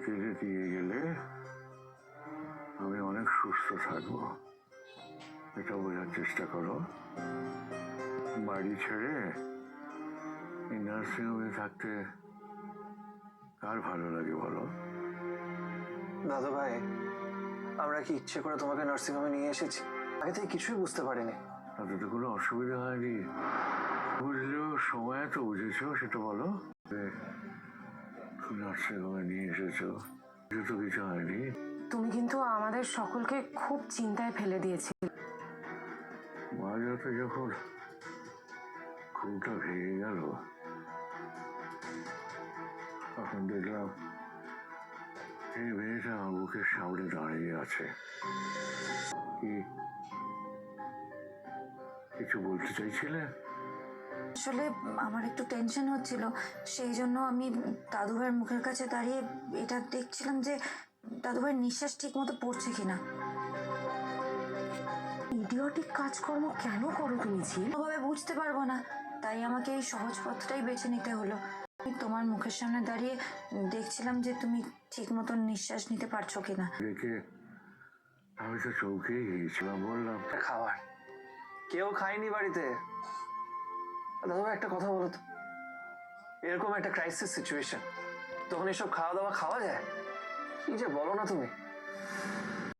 কেটে দিয়ে গেলে আমি অনেক সুস্থ থাকবো, এটা বোঝার চেষ্টা করো। বাড়ি ছেড়ে এই নার্সিংহোমে থাকতে কার ভালো লাগে বলো? দাদু ভাই, আমরা কি ইচ্ছে করে তোমাকে নার্সিংহোমে নিয়ে এসেছি? আগে থেকে কিছুই বুঝতে পারিনি। তাতে তো কোনো অসুবিধা হয়নি। বুঝলেও সময় তো বুঝেছো, সেটা বলো। নার্সিংহোমে নিয়ে এসেছো, কিছু তো কিছু হয়নি। তুমি কিন্তু আমাদের সকলকে খুব চিন্তায় ফেলে দিয়েছিলে। মাঝরাতে যখন ঘুমটা ভেঙে গেল, তখন দেখলাম এই মেয়েটা আমার বুকের সামনে দাঁড়িয়ে আছে। কি কিছু বলতে চাইছিলে? আসলে আমার একটু টেনশন হচ্ছিল, সেই জন্য আমি দাদুভাইয়ের মুখের কাছে দাঁড়িয়ে এটা দেখছিলাম যে দাদুভাইয়ের নিঃশ্বাস ঠিক মতো পড়ছে কিনা। ইডিওটিক কাজকর্ম কেন করো তুমি ঝিল? কোনোভাবে বুঝতে পারবো না, তাই আমাকে এই সহজ পথটাই বেছে নিতে হলো। আমি তোমার মুখের সামনে দাঁড়িয়ে দেখছিলাম যে তুমি ঠিক মতন নিঃশ্বাস নিতে পারছো কিনা। দেখে আমি তো চৌকেই গিয়েছিলাম, বললাম খাবার কেউ খায়নি বাড়িতে। দাদু ভাই, একটা কথা বলো তো, এরকম একটা ক্রাইসিস সিচুয়েশন, তখন এসব খাওয়া দাওয়া খাওয়া যায়? কি যে বলো না তুমি।